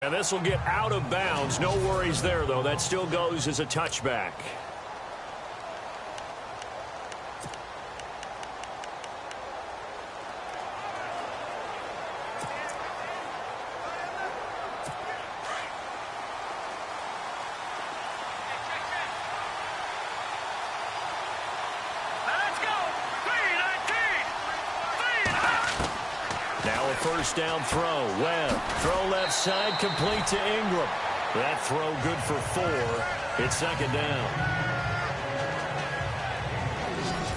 And this will get out of bounds. No worries there, though. That still goes as a touchback. First down throw. Webb. Throw left side, complete to Ingram. That throw good for 4. It's second down.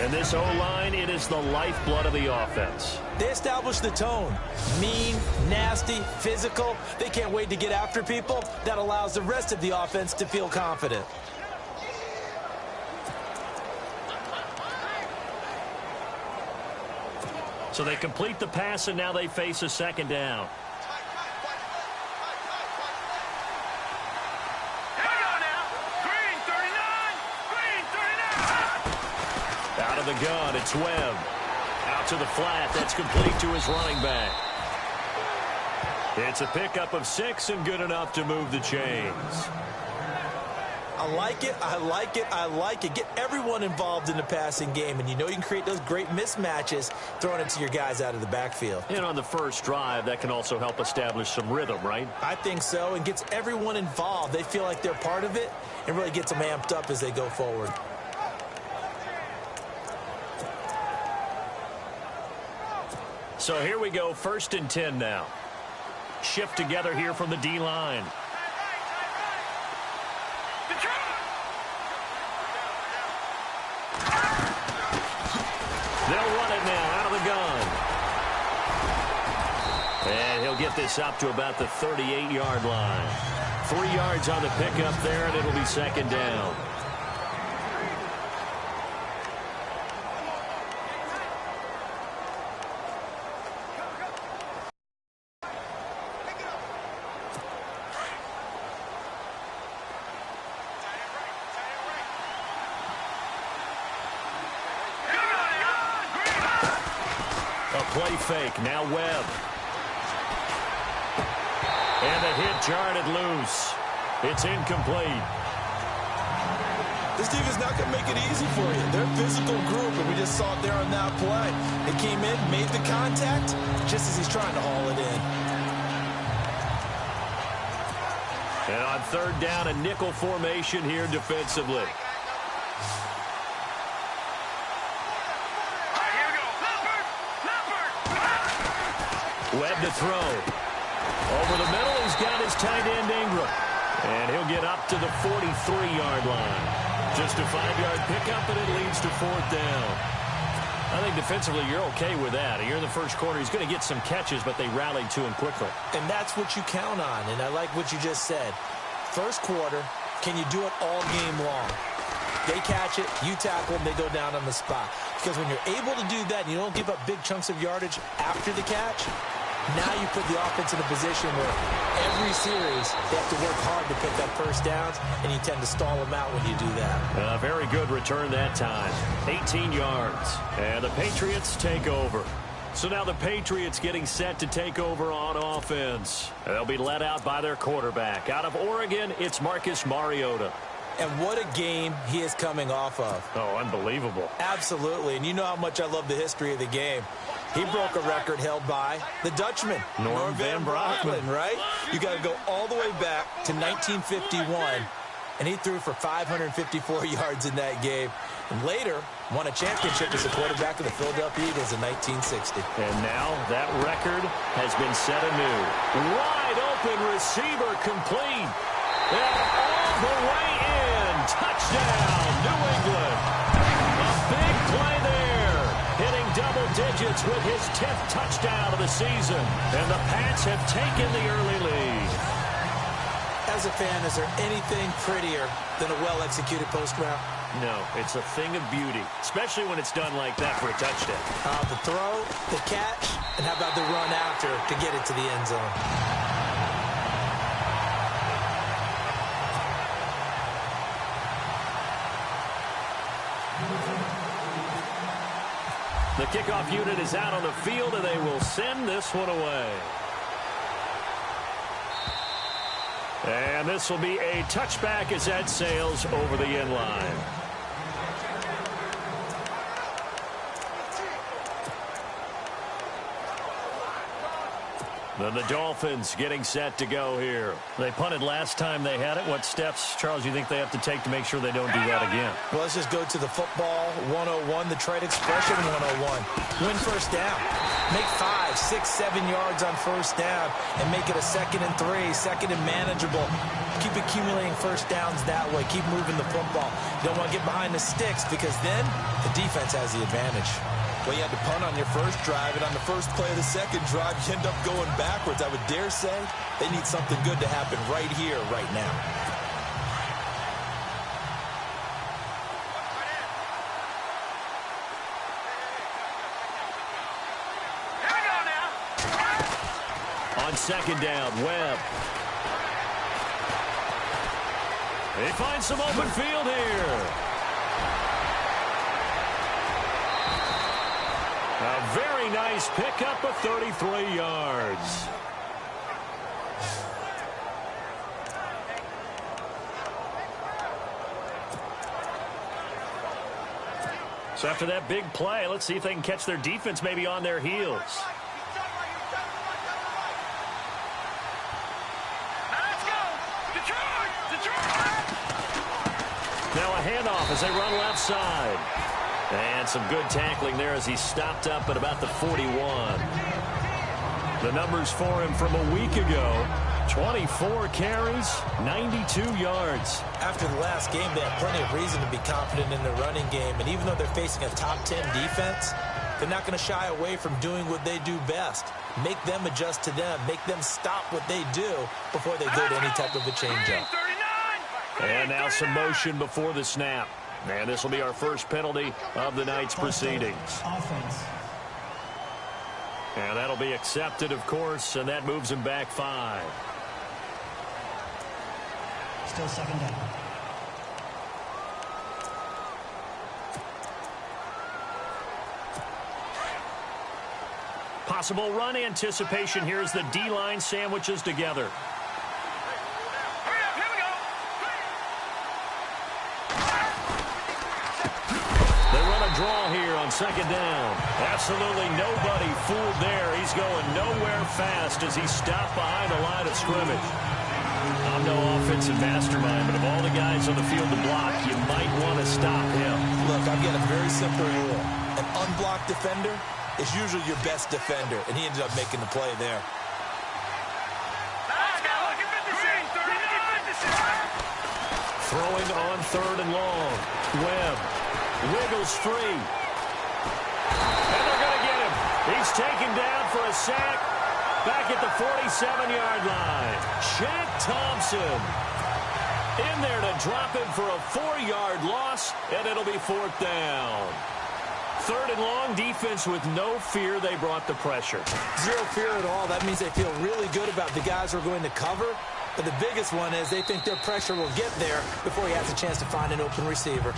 And this O-line, it is the lifeblood of the offense. They establish the tone. Mean, nasty, physical. They can't wait to get after people. That allows the rest of the offense to feel confident. So they complete the pass, and now they face a second down. Out of the gun, it's Webb. Out to the flat, that's complete to his running back. It's a pickup of 6 and good enough to move the chains. I like it, I like it, I like it. Get everyone involved in the passing game, and you know you can create those great mismatches throwing it to your guys out of the backfield. And on the first drive, that can also help establish some rhythm, right? I think so, and gets everyone involved. They feel like they're part of it and really gets them amped up as they go forward. So here we go, 1st and 10 now. Shift together here from the D-line. They'll run it now out of the gun. And he'll get this up to about the 38-yard line. 3 yards on the pickup there, and it'll be second down. Play fake, now Webb. And the hit jarred it loose. It's incomplete. This defense is not going to make it easy for you. They're a physical group, and we just saw it there on that play. They came in, made the contact, just as he's trying to haul it in. And on 3rd down, a nickel formation here defensively. Webb to throw. Over the middle, he's got his tight end Ingram. And he'll get up to the 43-yard line. Just a 5-yard pickup, and it leads to 4th down. I think defensively you're okay with that. Here in the first quarter, he's going to get some catches, but they rallied to him quickly. And that's what you count on, and I like what you just said. First quarter, can you do it all game long? They catch it, you tackle them, they go down on the spot. Because when you're able to do that and you don't give up big chunks of yardage after the catch, now you put the offense in a position where every series they have to work hard to pick up first downs, and you tend to stall them out when you do that. Very good return that time. 18 yards. And the Patriots take over. So now the Patriots getting set to take over on offense. They'll be led out by their quarterback. Out of Oregon, it's Marcus Mariota. And what a game he is coming off of. Oh, unbelievable. Absolutely. And you know how much I love the history of the game. He broke a record held by the Dutchman, Norm Van Brocklin, right? You got to go all the way back to 1951, and he threw for 554 yards in that game. And later, won a championship as a quarterback of the Philadelphia Eagles in 1960. And now that record has been set anew. Wide open receiver complete. And all the way in. Touchdown, New England. A big play there. Hitting double digits with his 10th touchdown of the season. And the Pats have taken the early lead. As a fan, is there anything prettier than a well-executed post route? No, it's a thing of beauty, especially when it's done like that for a touchdown. The throw, the catch, and how about the run after to get it to the end zone? The kickoff unit is out on the field, and they will send this one away. And this will be a touchback as that sails over the end line. Then the Dolphins getting set to go here. They punted last time they had it. What steps, Charles, you think they have to take to make sure they don't do that again? Well, let's just go to the football 101, the trade expression 101. Win first down. Make 5, 6, 7 yards on first down and make it a 2nd and 3, 2nd and manageable. Keep accumulating first downs that way. Keep moving the football. You don't want to get behind the sticks because then the defense has the advantage. Well, you had to punt on your first drive, and on the first play of the second drive, you end up going backwards. I would dare say they need something good to happen right here, right now. Here we go now. On second down, Webb. They find some open field here. A very nice pickup of 33 yards. So after that big play, let's see if they can catch their defense maybe on their heels. Let's go! Detroit! Detroit! Now a handoff as they run left side. And some good tackling there as he stopped up at about the 41. The numbers for him from a week ago, 24 carries, 92 yards. After the last game, they have plenty of reason to be confident in their running game. And even though they're facing a top 10 defense, they're not going to shy away from doing what they do best. Make them adjust to them. Make them stop what they do before they go to any type of a change-up. And now some motion before the snap. And this will be our first penalty of the night's proceedings. Offense. And that'll be accepted, of course, and that moves him back 5. Still second down. Possible run anticipation here as the D-line sandwiches together. Draw here on second down. Absolutely nobody fooled there. He's going nowhere fast as he stopped behind the line of scrimmage. I'm no offensive mastermind, but of all the guys on the field to block, you might want to stop him. Look, I've got a very simple rule. An unblocked defender is usually your best defender, and he ended up making the play there. Throwing on 3rd and long. Webb wiggles free. And they're going to get him. He's taken down for a sack back at the 47-yard line. Shaq Thompson in there to drop him for a 4-yard loss, and it'll be 4th down. 3rd and long, defense with no fear. They brought the pressure. Zero fear at all. That means they feel really good about the guys who are going to cover. But the biggest one is they think their pressure will get there before he has a chance to find an open receiver.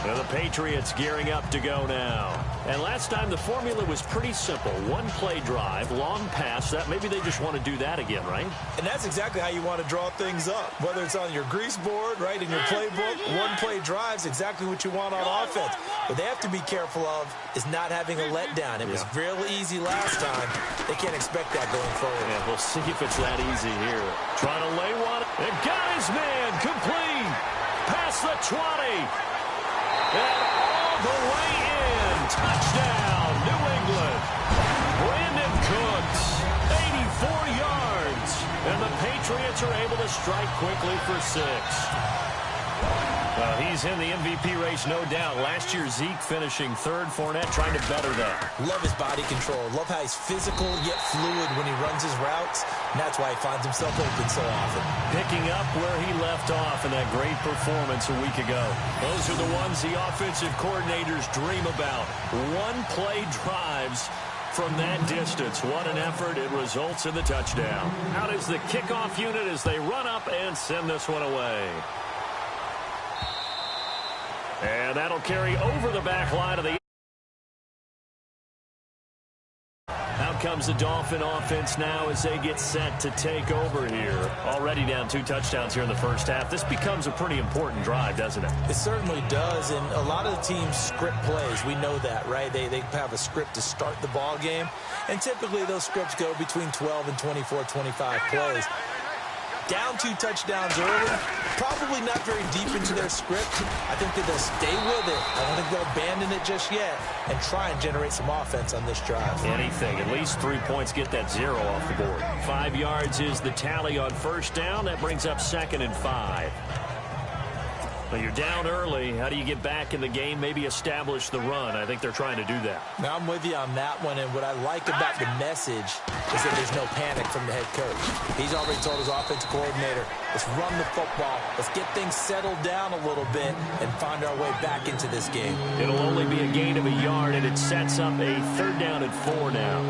Now the Patriots gearing up to go now. And last time the formula was pretty simple. One-play drive, long pass. That maybe they just want to do that again, right? And that's exactly how you want to draw things up. Whether it's on your grease board, right, in your playbook, one-play drive's exactly what you want on offense. What they have to be careful of is not having a letdown. It was real easy last time. They can't expect that going forward. Yeah, we'll see if it's that easy here. Trying to lay one. And got his man complete. Past the 20. And all the way in. Touchdown, New England. Brandon Cooks, 84 yards. And the Patriots are able to strike quickly for 6. He's in the MVP race, no doubt. Last year, Zeke finishing 3rd. Fournette trying to better that. Love his body control. Love how he's physical yet fluid when he runs his routes. And that's why he finds himself open so often. Picking up where he left off in that great performance a week ago. Those are the ones the offensive coordinators dream about. One-play drives from that distance. What an effort. It results in the touchdown. Out is the kickoff unit as they run up and send this one away. And that'll carry over the back line of the... Now out comes the Dolphin offense now as they get set to take over here. Already down 2 touchdowns here in the first half. This becomes a pretty important drive, doesn't it? It certainly does, and a lot of the teams script plays. We know that, right? They have a script to start the ball game, and typically those scripts go between 12 and 24, 25 plays. Down 2 touchdowns early, probably not very deep into their script. I think that they'll stay with it. I don't think they'll abandon it just yet and try and generate some offense on this drive. Anything. At least 3 points, get that 0 off the board. 5 yards is the tally on first down. That brings up 2nd and 5. Well, you're down early. How do you get back in the game? Maybe establish the run. I think they're trying to do that. Now, I'm with you on that one, and what I like about the message is that there's no panic from the head coach. He's already told his offensive coordinator, let's run the football, let's get things settled down a little bit and find our way back into this game. It'll only be a gain of a yard, and it sets up a 3rd down and 4 now.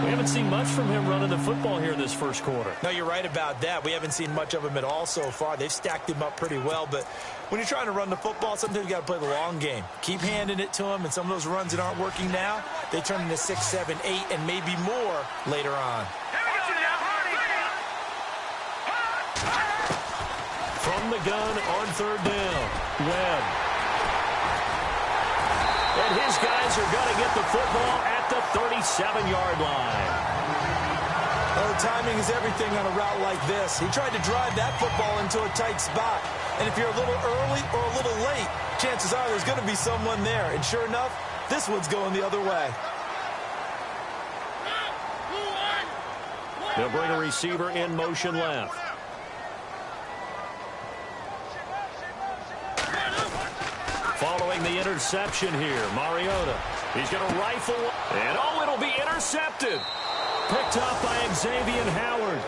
We haven't seen much from him running the football here in this first quarter. No, you're right about that. We haven't seen much of him at all so far. They've stacked him up pretty well, but when you're trying to run the football, sometimes you got to play the long game. Keep handing it to him, and some of those runs that aren't working now, they turn into 6, 7, 8, and maybe more later on. From the gun on 3rd down, Webb. And his guys are going to get the football at the 37-yard line. Oh, timing is everything on a route like this. He tried to drive that football into a tight spot. And if you're a little early or a little late, chances are there's going to be someone there. And sure enough, this one's going the other way. They'll bring a receiver in motion left. Following the interception here, Mariota. He's going to rifle, and oh, it'll be intercepted. Picked up by Xavier Howard.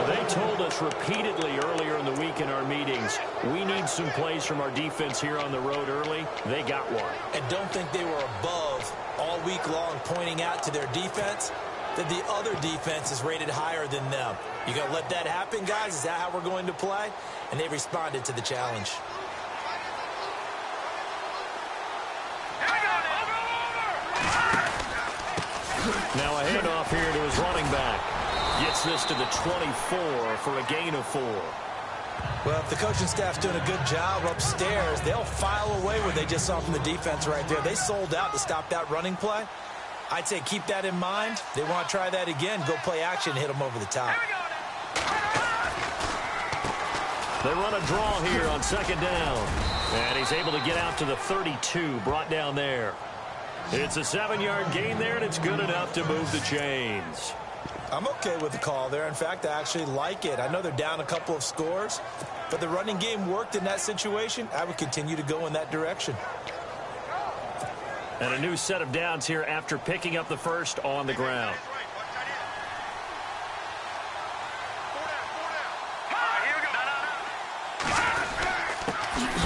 They told us repeatedly earlier in the week in our meetings, we need some plays from our defense here on the road early. They got one. And don't think they were above all week long pointing out to their defense that the other defense is rated higher than them. You going to let that happen, guys? Is that how we're going to play? And they responded to the challenge. Now a handoff here to his running back. Gets this to the 24 for a gain of 4. Well, if the coaching staff's doing a good job upstairs, they'll file away what they just saw from the defense right there. They sold out to stop that running play. I'd say keep that in mind. They want to try that again. Go play action and hit them over the top. They run a draw here on 2nd down. And he's able to get out to the 32, brought down there. It's a 7-yard gain there, and it's good enough to move the chains. I'm okay with the call there. In fact, I actually like it. I know they're down a couple of scores, but the running game worked in that situation. I would continue to go in that direction. And a new set of downs here after picking up the first on the ground.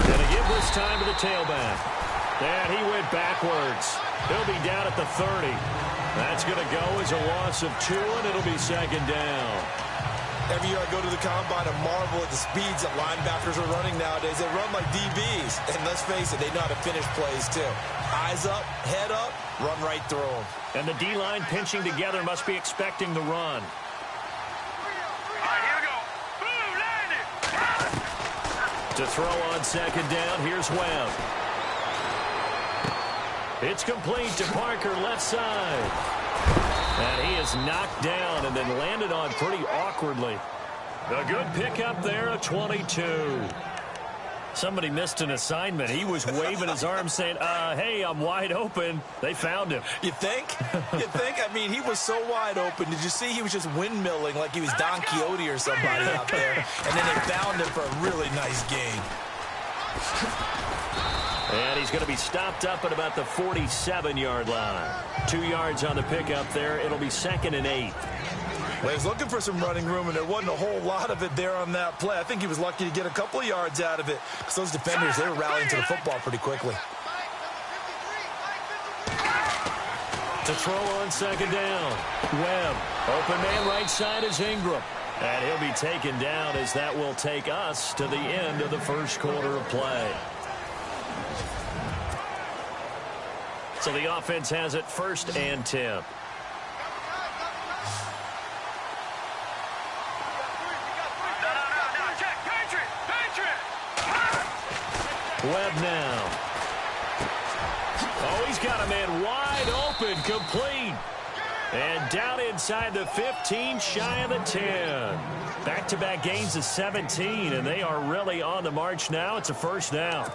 Gonna give this time to the tailback. And he went backwards. He'll be down at the 30. That's going to go as a loss of 2, and it'll be 2nd down. Every year I go to the combine and marvel at the speeds that linebackers are running nowadays. They run like DBs. And let's face it, they know how to finish plays too. Eyes up, head up, run right through them. And the D-line pinching together must be expecting the run. To throw on 2nd down, here's Webb. It's complete to Parker, left side. And he is knocked down and then landed on pretty awkwardly. A good pickup there, a 22. Somebody missed an assignment. He was waving his arms saying, hey, I'm wide open. They found him. You think? You think? I mean, he was so wide open. Did you see he was just windmilling like he was Don Quixote or somebody out there? And then they found him for a really nice gain. And he's going to be stopped up at about the 47-yard line. 2 yards on the pickup there. It'll be 2nd and 8. Well, he was looking for some running room, and there wasn't a whole lot of it there on that play. I think he was lucky to get a couple of yards out of it because those defenders, they were rallying to the football pretty quickly. To throw on 2nd down. Webb. Open man right side is Ingram. And he'll be taken down as that will take us to the end of the first quarter of play. So the offense has it 1st and 10. Webb now. Oh, he's got a man wide open, complete. And down inside the 15, shy of the 10. Back-to-back gains of 17, and they are really on the march now. It's a 1st down.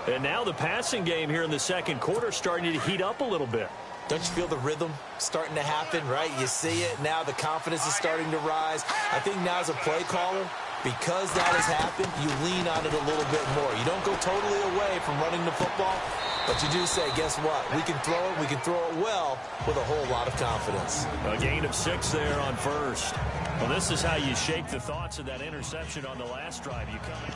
And now the passing game here in the 2nd quarter starting to heat up a little bit. Don't you feel the rhythm starting to happen, right? You see it now. The confidence is starting to rise. I think now as a play caller, because that has happened, you lean on it a little bit more. You don't go totally away from running the football, but you do say, guess what? We can throw it. We can throw it well with a whole lot of confidence. A gain of 6 there on 1st. Well, this is how you shake the thoughts of that interception on the last drive. You come in.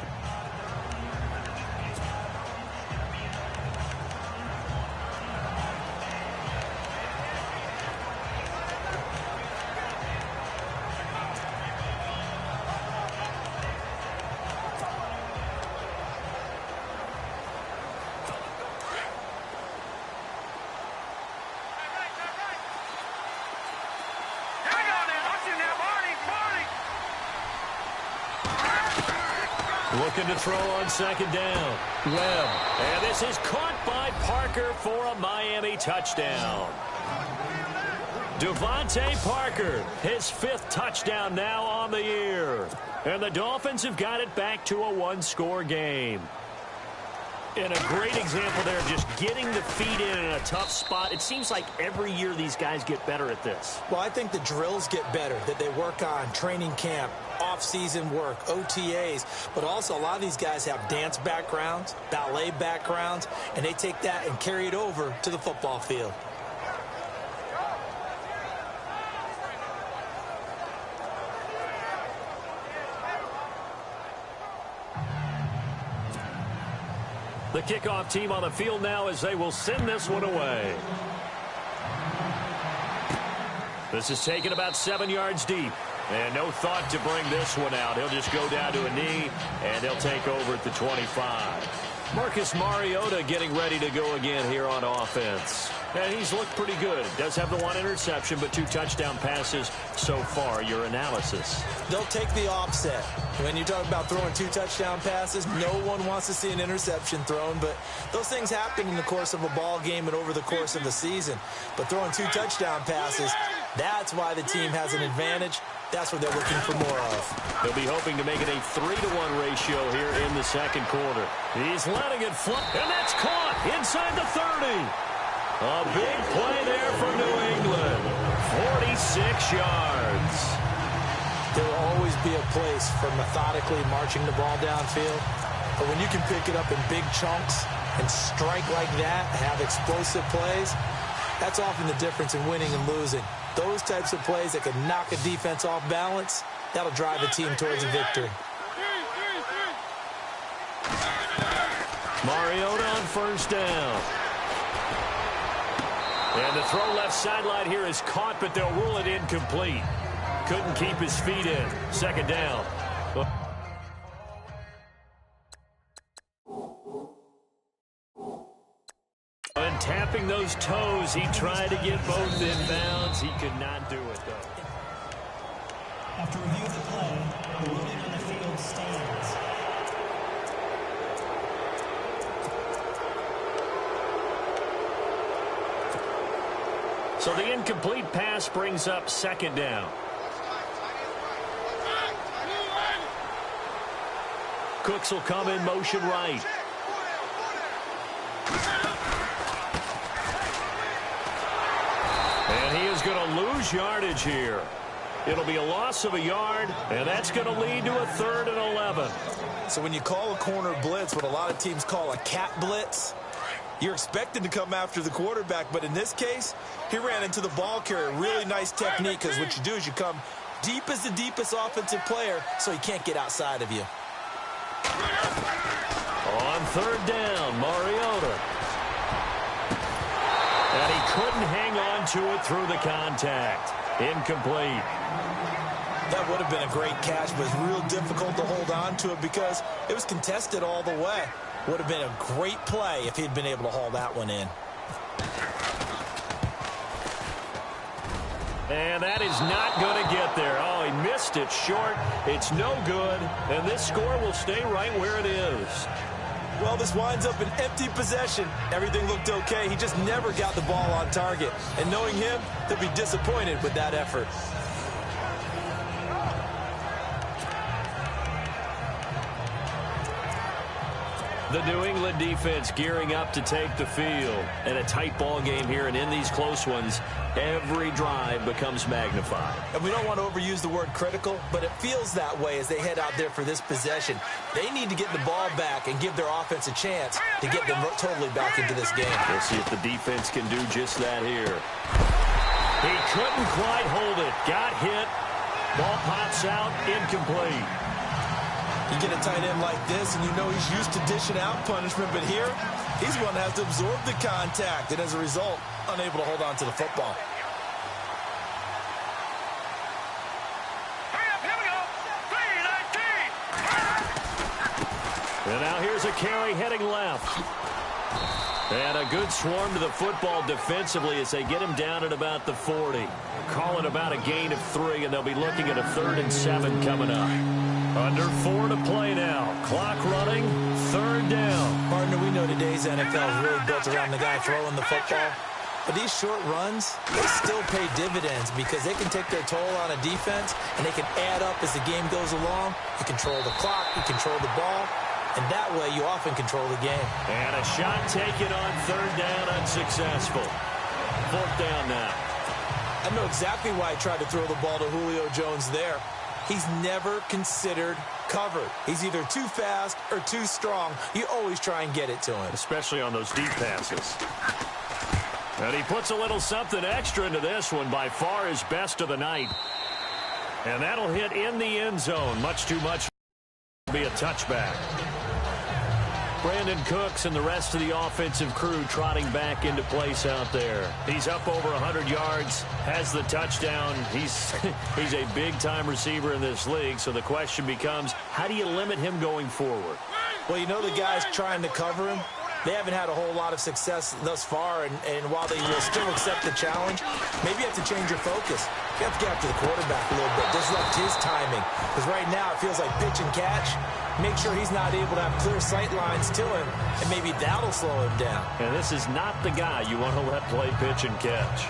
Looking to throw on 2nd down. Webb. And this is caught by Parker for a Miami touchdown. Devontae Parker, his 5th touchdown now on the year. And the Dolphins have got it back to a 1-score game. And a great example there of just getting the feet in a tough spot. It seems like every year these guys get better at this. Well, I think the drills get better that they work on, training camp, off-season work, OTAs. But also a lot of these guys have dance backgrounds, ballet backgrounds, and they take that and carry it over to the football field. The kickoff team on the field now as they will send this one away. This is taken about 7 yards deep. And no thought to bring this one out. He'll just go down to a knee, and they'll take over at the 25. Marcus Mariota getting ready to go again here on offense. And he's looked pretty good. Does have the 1 interception, but 2 touchdown passes so far. Your analysis? They'll take the offset. When you talk about throwing 2 touchdown passes, no one wants to see an interception thrown, but those things happen in the course of a ball game and over the course of the season. But throwing 2 touchdown passes, that's why the team has an advantage. That's what they're looking for more of. They'll be hoping to make it a 3-to-1 ratio here in the 2nd quarter. He's letting it fly, and that's caught inside the 30. A big play there for New England. 46 yards. There will always be a place for methodically marching the ball downfield. But when you can pick it up in big chunks and strike like that, have explosive plays, that's often the difference in winning and losing. Those types of plays that can knock a defense off balance, that'll drive a team towards a victory. Mariota on 1st down. And the throw left sideline here is caught, but they'll rule it incomplete. Couldn't keep his feet in. 2nd down. And tapping those toes, he tried to get both in bounds. He could not do it, though. After review of the play, the ruling on the field stands. So the incomplete pass brings up 2nd down. Cooks will come in motion right. And he is going to lose yardage here. It'll be a loss of a yard, and that's going to lead to a 3rd and 11. So when you call a corner blitz, what a lot of teams call a cat blitz, you're expected to come after the quarterback, but in this case, he ran into the ball carrier. Really nice technique, because what you do is you come deep as the deepest offensive player, so he can't get outside of you. On 3rd down, Mariota. And he couldn't hang on to it through the contact. Incomplete. That would have been a great catch, but it's real difficult to hold on to it because it was contested all the way. Would have been a great play if he'd been able to haul that one in. And that is not going to get there. Oh, he missed it short. It's no good. And this score will stay right where it is. Well, this winds up an empty possession. Everything looked okay. He just never got the ball on target. And knowing him, he'll be disappointed with that effort. The New England defense gearing up to take the field. And a tight ball game here, and in these close ones, every drive becomes magnified. And we don't want to overuse the word critical, but it feels that way as they head out there for this possession. They need to get the ball back and give their offense a chance to get them totally back into this game. We'll see if the defense can do just that here. He couldn't quite hold it. Got hit. Ball pops out, incomplete. You get a tight end like this, and you know he's used to dishing out punishment, but here, he's going to have to absorb the contact, and as a result, unable to hold on to the football. Here we go. 3-19. And now here's a carry heading left. And a good swarm to the football defensively as they get him down at about the 40. Call it about a gain of 3, and they'll be looking at a 3rd and 7 coming up. Under 4 to play now. Clock running, 3rd down. Partner, we know today's NFL is really built around the guy throwing the football. But these short runs, they still pay dividends because they can take their toll on a defense, and they can add up as the game goes along. You control the clock, you control the ball, and that way you often control the game. And a shot taken on 3rd down, unsuccessful. 4th down now. I know exactly why I tried to throw the ball to Julio Jones there. He's never considered covered. He's either too fast or too strong. You always try and get it to him. Especially on those deep passes. And he puts a little something extra into this one, by far his best of the night. And that'll hit in the end zone. Much too much to be a touchback. Brandon Cooks and the rest of the offensive crew trotting back into place out there. He's up over 100 yards, has the touchdown. He's a big-time receiver in this league, so the question becomes, how do you limit him going forward? Well, you know the guys trying to cover him, they haven't had a whole lot of success thus far, and while they will still accept the challenge, maybe you have to change your focus. You have to get after the quarterback a little bit, disrupt his timing, because right now it feels like pitch and catch. Make sure he's not able to have clear sight lines to him, and maybe that'll slow him down. And this is not the guy you want to let play pitch and catch.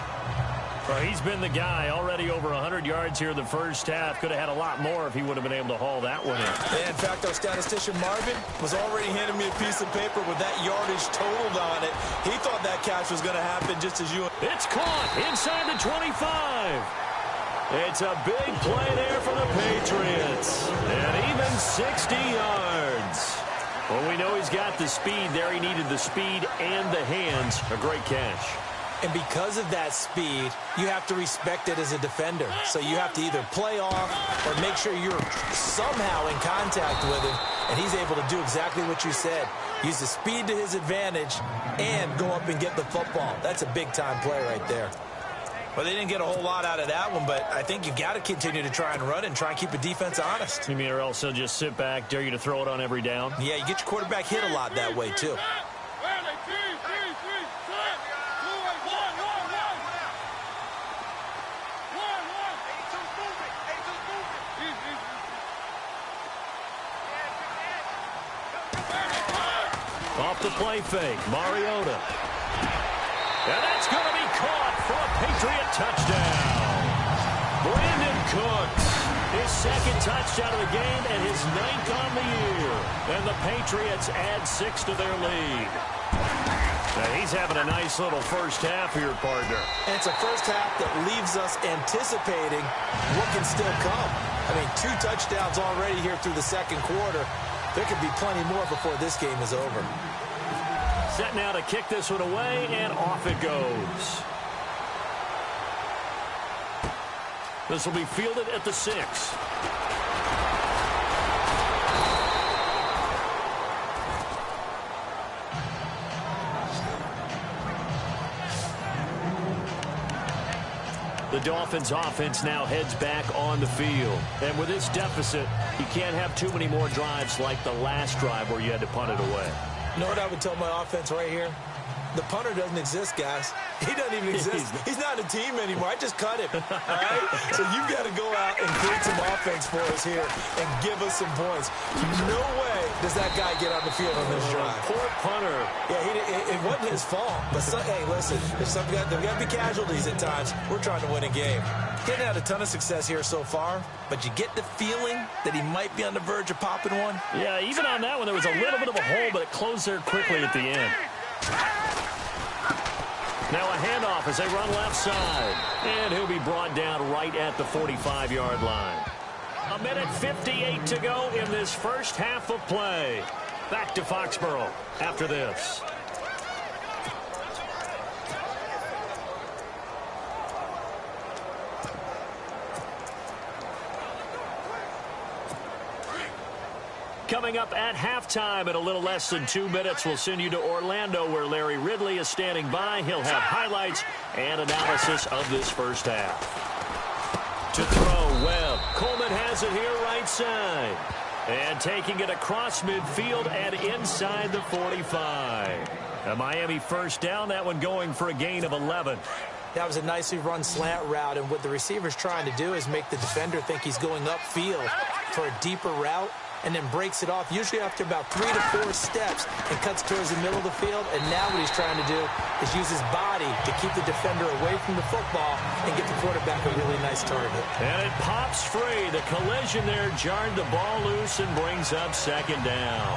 Well, he's been the guy already over 100 yards here in the first half. Could have had a lot more if he would have been able to haul that one in. Yeah, in fact, our statistician Marvin was already handing me a piece of paper with that yardage totaled on it. He thought that catch was going to happen just as you... It's caught inside the 25. It's a big play there for the Patriots. And even 60 yards. Well, we know he's got the speed there. He needed the speed and the hands. A great catch. And because of that speed, you have to respect it as a defender. So you have to either play off or make sure you're somehow in contact with him. And he's able to do exactly what you said. Use the speed to his advantage and go up and get the football. That's a big-time play right there. Well, they didn't get a whole lot out of that one, but I think you got to continue to try and run and try and keep a defense honest. You mean or else he'll just sit back, dare you to throw it on every down? Yeah, you get your quarterback hit a lot that way, too. Off the play fake, Mariota. And that's going to be caught for a Patriot touchdown. Brandon Cooks, his 2nd touchdown of the game and his 9th on the year. And the Patriots add 6 to their lead. Now he's having a nice little first half here, partner. And it's a first half that leaves us anticipating what can still come. I mean, 2 touchdowns already here through the 2nd quarter. There could be plenty more before this game is over. Set now to kick this one away, and off it goes. This will be fielded at the 6. The Dolphins offense now heads back on the field. And with this deficit, you can't have too many more drives like the last drive where you had to punt it away. You know what I would tell my offense right here? The punter doesn't exist, guys. He doesn't even exist. He's not a team anymore. I just cut him. All right? So you've got to go out and create some offense for us here and give us some points. No way does that guy get on the field on this drive. Poor punter. Yeah, it wasn't his fault. But, hey, listen, there's got to be casualties at times. We're trying to win a game. Getting had a ton of success here so far, but you get the feeling that he might be on the verge of popping one. Yeah, even on that one, there was a little bit of a hole, but it closed there quickly at the end. Now a handoff as they run left side. And he'll be brought down right at the 45-yard line. 1:58 to go in this first half of play. Back to Foxborough after this. Coming up at halftime in a little less than 2 minutes, we'll send you to Orlando where Larry Ridley is standing by. He'll have highlights and analysis of this first half. To throw, Webb. Coleman has it here right side. And taking it across midfield and inside the 45. A Miami first down, that one going for a gain of 11. That was a nicely run slant route, and what the receiver's trying to do is make the defender think he's going upfield for a deeper route, and then breaks it off, usually after about 3 to 4 steps, and cuts towards the middle of the field. And now what he's trying to do is use his body to keep the defender away from the football and get the quarterback a really nice target. And it pops free. The collision there jarred the ball loose and brings up second down.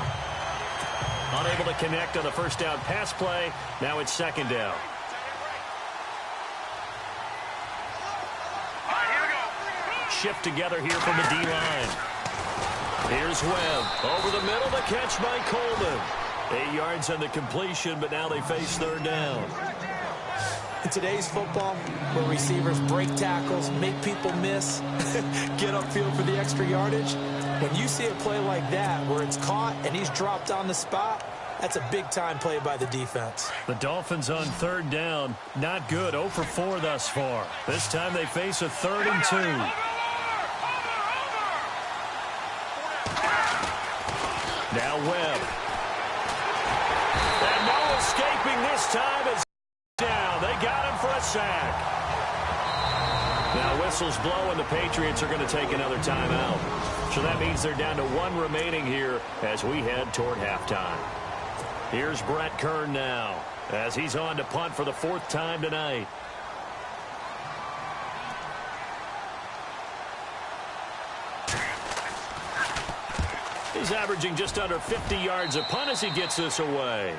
Unable to connect on the first down pass play. Now it's second down. Shift together here from the D-line. Here's Webb. Over the middle, the catch by Coleman. 8 yards on the completion, but now they face third down. In today's football, where receivers break tackles, make people miss, get upfield for the extra yardage, when you see a play like that where it's caught and he's dropped on the spot, that's a big-time play by the defense. The Dolphins on third down. Not good. 0 for 4 thus far. This time they face a 3rd and 2. Now Webb. And no escaping this time. It's down. They got him for a sack. Now whistles blow, and the Patriots are going to take another timeout. So that means they're down to 1 remaining here as we head toward halftime. Here's Brett Kern now as he's on to punt for the 4th time tonight. He's averaging just under 50 yards a punt as he gets this away.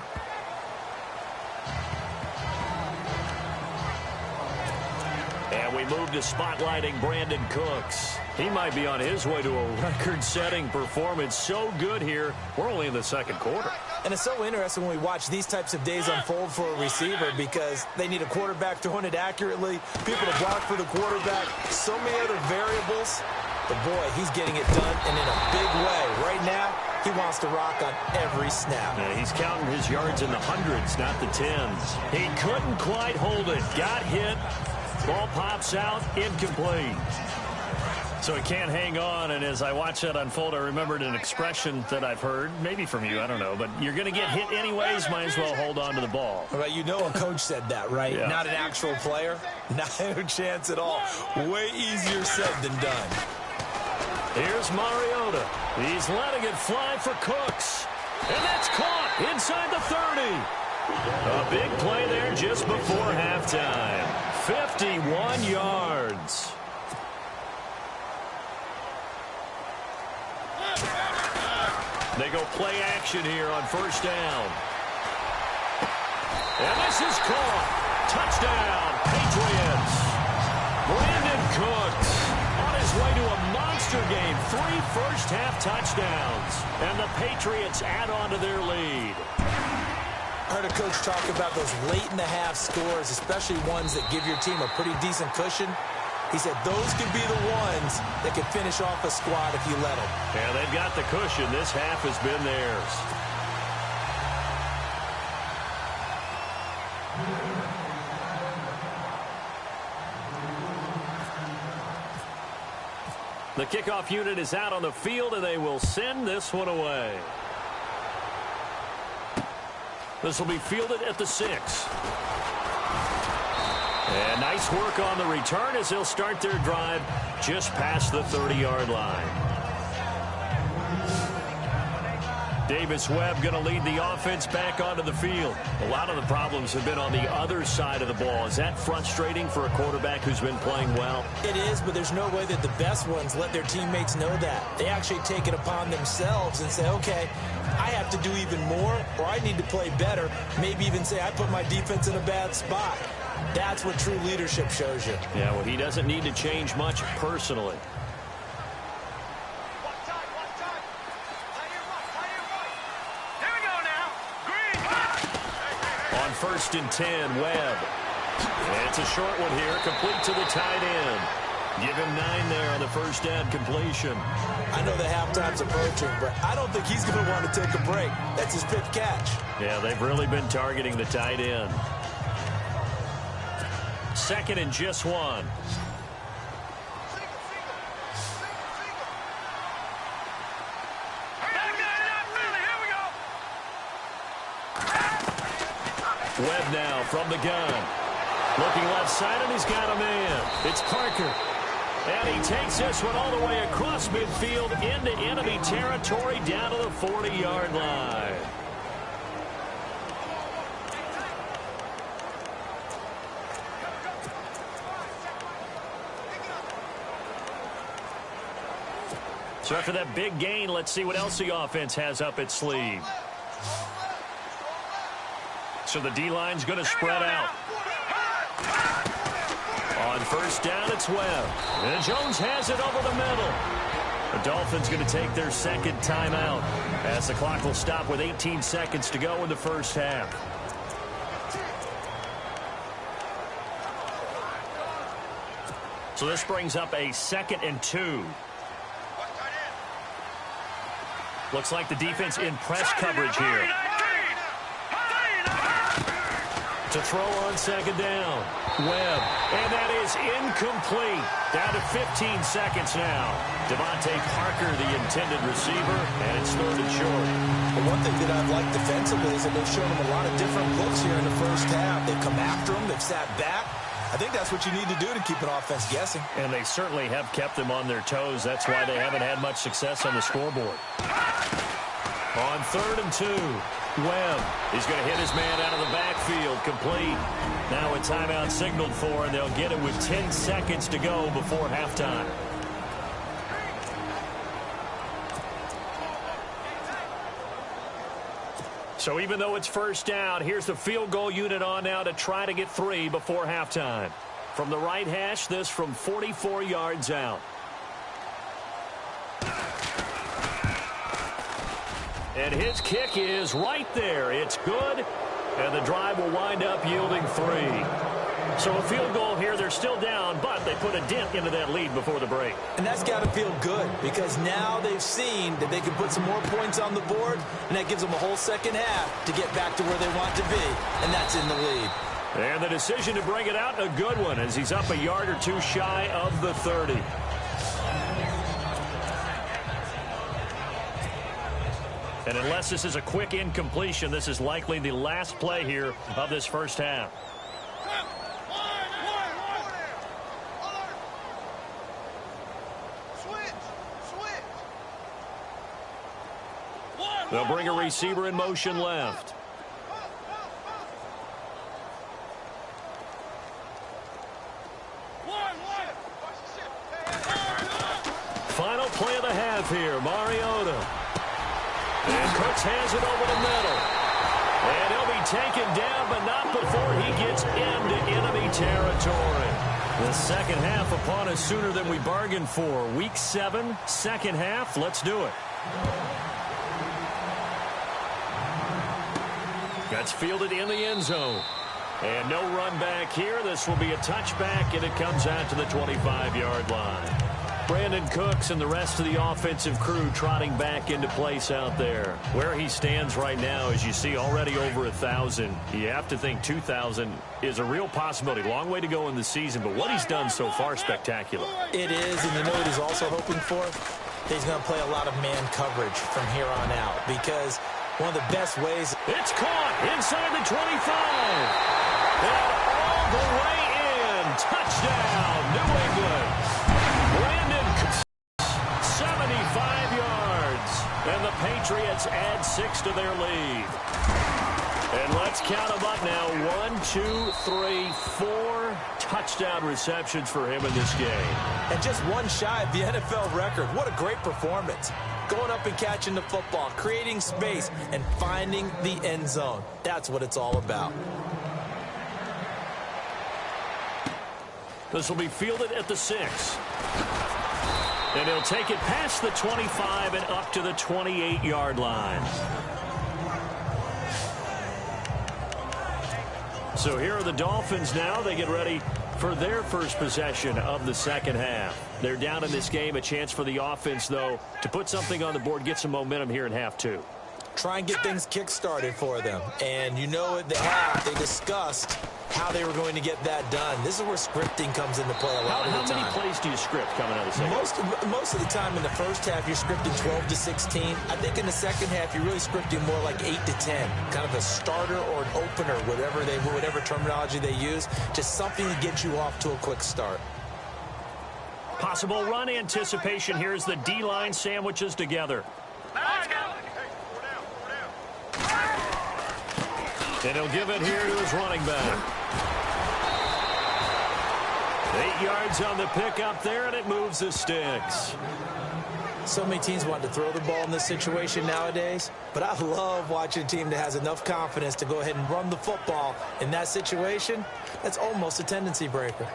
And we move to spotlighting Brandon Cooks. He might be on his way to a record-setting performance. So good here. We're only in the second quarter. And it's so interesting when we watch these types of days unfold for a receiver because they need a quarterback throwing it accurately, people to block for the quarterback, so many other variables. But, boy, he's getting it done, and in a big way. Right now, he wants to rock on every snap. Yeah, he's counting his yards in the hundreds, not the tens. He couldn't quite hold it. Got hit. Ball pops out. Incomplete. So he can't hang on, and as I watch that unfold, I remembered an expression that I've heard, maybe from you, I don't know, but you're going to get hit anyways, might as well hold on to the ball. Well, you know a coach said that, right? Yeah. Not an actual player. No chance at all. Way easier said than done. Here's Mariota. He's letting it fly for Cooks. And that's caught inside the 30. A big play there just before halftime. 51 yards. They go play action here on first down. And this is caught. Touchdown, Patriots. Brandon Cooks on his way to a monster game. 3 first-half touchdowns. And the Patriots add on to their lead. I heard a coach talk about those late-in-the-half scores, especially ones that give your team a pretty decent cushion. He said those could be the ones that could finish off a squad if you let them. Yeah, they've got the cushion. This half has been theirs. The kickoff unit is out on the field, and they will send this one away. This will be fielded at the 6. And nice work on the return as they'll start their drive just past the 30-yard line. Davis Webb going to lead the offense back onto the field. A lot of the problems have been on the other side of the ball. Is that frustrating for a quarterback who's been playing well? It is, but there's no way that the best ones let their teammates know that. They actually take it upon themselves and say, okay, I have to do even more, or I need to play better. Maybe even say I put my defense in a bad spot. That's what true leadership shows you. Yeah, well, he doesn't need to change much personally. On 1st and 10, Webb. It's a short one here, complete to the tight end. Give him 9 there on the first down completion. I know the halftime's approaching, but I don't think he's going to want to take a break. That's his 5th catch. Yeah, they've really been targeting the tight end. 2nd and just 1. Webb now from the gun. Looking left side, and he's got a man. It's Parker. And he takes this one all the way across midfield into enemy territory down to the 40-yard line. So after that big gain, let's see what else the offense has up its sleeve. So the D-line's going to spread out. On first down, it's Webb. And Jones has it over the middle. The Dolphins going to take their 2nd timeout as the clock will stop with 18 seconds to go in the first half. So this brings up a 2nd and 2. Looks like the defense in press coverage here. To throw on 2nd down. Webb. And that is incomplete. Down to 15 seconds now. Devontae Parker, the intended receiver, and it's 3rd and short. But one thing that I've liked defensively is that they've shown him a lot of different looks here in the first half. They've come after him. They've sat back. I think that's what you need to do to keep an offense guessing. And they certainly have kept them on their toes. That's why they haven't had much success on the scoreboard. On 3rd and 2, Webb. He's going to hit his man out of the backfield, complete. Now a timeout signaled for, and they'll get it with 10 seconds to go before halftime. So even though it's first down, here's the field goal unit on now to try to get 3 before halftime. From the right hash, this from 44 yards out. And his kick is right there. It's good, and the drive will wind up yielding 3. So a field goal here. They're still down, but they put a dent into that lead before the break. And that's got to feel good because now they've seen that they can put some more points on the board, and that gives them a whole second half to get back to where they want to be, and that's in the lead. And the decision to bring it out, a good one, as he's up a yard or two shy of the 30. And unless this is a quick incompletion, this is likely the last play here of this first half. They'll bring a receiver in motion left. Final play of the half here, Mariota. And Cooks has it over the middle. And he'll be taken down, but not before he gets into enemy territory. The second half upon us sooner than we bargained for. Week 7, second half. Let's do it. That's fielded in the end zone. And no run back here. This will be a touchback, and it comes out to the 25-yard line. Brandon Cooks and the rest of the offensive crew trotting back into place out there. Where he stands right now, as you see, already over 1,000. You have to think 2,000 is a real possibility. Long way to go in the season, but what he's done so far, spectacular. It is, and you know what he's also hoping for? He's going to play a lot of man coverage from here on out because one of the best ways. It's caught inside the 25. And all the way in. Touchdown, New England. Brandon, 75 yards. And the Patriots add 6 to their lead. And let's count them up now. 1, 2, 3, 4 touchdown receptions for him in this game. And just one shy of the NFL record. What a great performance. Going up and catching the football, creating space, and finding the end zone. That's what it's all about. This will be fielded at the 6. And he'll take it past the 25 and up to the 28-yard line. So here are the Dolphins now. They get ready for their first possession of the second half. They're down in this game. A chance for the offense, though, to put something on the board, get some momentum here in half 2. Try and get things kick-started for them. And you know at the half, they discussed how they were going to get that done. This is where scripting comes into play a lot of the time. How many plays do you script coming out of the second? Most of the time in the first half, you're scripting 12 to 16. I think in the second half, you're really scripting more like 8 to 10. Kind of a starter or an opener, whatever terminology they use. Just something to get you off to a quick start. Possible run anticipation here as the D-line sandwiches together. And he'll give it here to his running back. 8 yards on the pickup there, and it moves the sticks. So many teams want to throw the ball in this situation nowadays, but I love watching a team that has enough confidence to go ahead and run the football in that situation. That's almost a tendency breaker.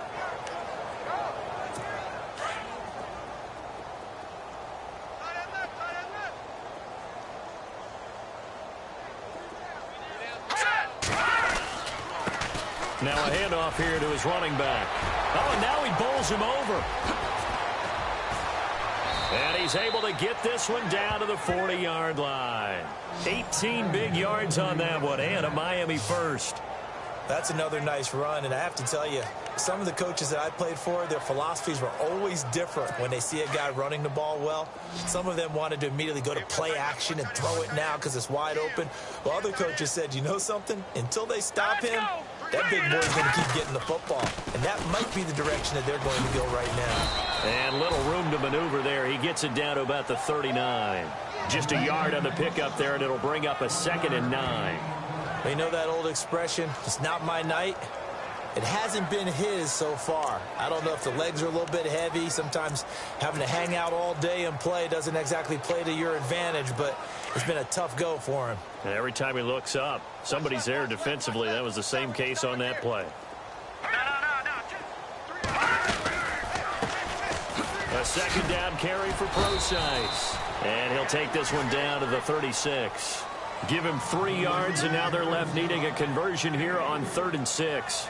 Now a handoff here to his running back. Oh, and now he bowls him over. And he's able to get this one down to the 40-yard line. 18 big yards on that one, and a Miami first. That's another nice run, and I have to tell you, some of the coaches that I played for, their philosophies were always different when they see a guy running the ball well. Some of them wanted to immediately go to play action and throw it now because it's wide open. While other coaches said, you know something? Until they stop him, that big boy's going to keep getting the football. And that might be the direction that they're going to go right now. And little room to maneuver there. He gets it down to about the 39. Just a yard on the pickup there, and it'll bring up a 2nd and 9. You know that old expression, it's not my night? It hasn't been his so far. I don't know if the legs are a little bit heavy. Sometimes having to hang out all day and play doesn't exactly play to your advantage, but it's been a tough go for him. And every time he looks up, somebody's there defensively. That was the same case on that play. A 2nd down carry for Procise. And he'll take this one down to the 36. Give him 3 yards, and now they're left needing a conversion here on 3rd and 6.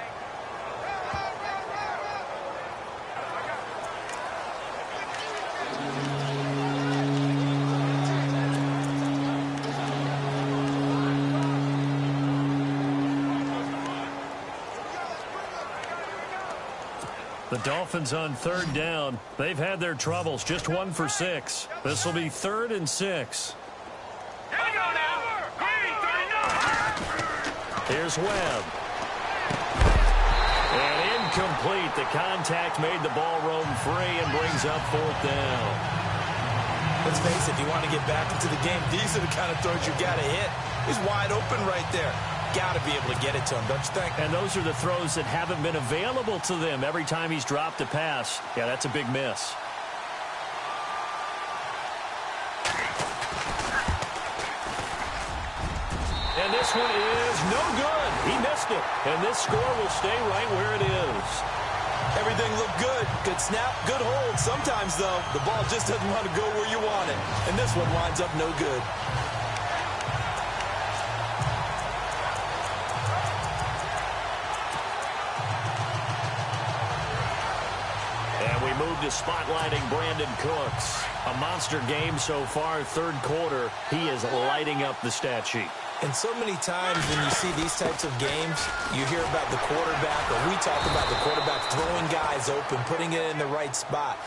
The Dolphins on 3rd down. They've had their troubles. Just 1 for 6. This will be 3rd and 6. Here's Webb. And incomplete. The contact made the ball roam free and brings up 4th down. Let's face it, if you want to get back into the game, these are the kind of throws you got to hit. He's wide open right there. Got to be able to get it to him, don't you think? And those are the throws that haven't been available to them every time he's dropped a pass. Yeah, that's a big miss. And this one is no good. He missed it. And this score will stay right where it is. Everything looked good. Good snap, good hold. Sometimes, though, the ball just doesn't want to go where you want it. And this one winds up no good. And we move to spotlighting Brandon Cooks. A monster game so far, 3rd quarter. He is lighting up the stat sheet. And so many times when you see these types of games, you hear about the quarterback, or we talk about the quarterback throwing guys open, putting it in the right spot.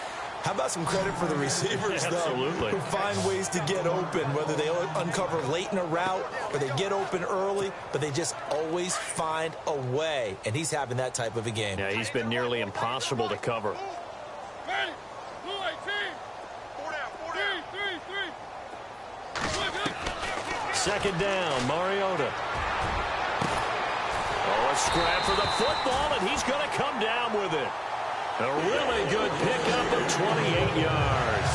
How about some credit for the receivers, though? Absolutely. Who find ways to get open, whether they uncover late in a route or they get open early, but they just always find a way. And he's having that type of a game. Yeah, he's been nearly impossible to cover. Ready? Blue 18. 4 down. 3. Second down, Mariota. Oh, a scrap for the football, and he's going to come down with it. A really good pickup of 28 yards.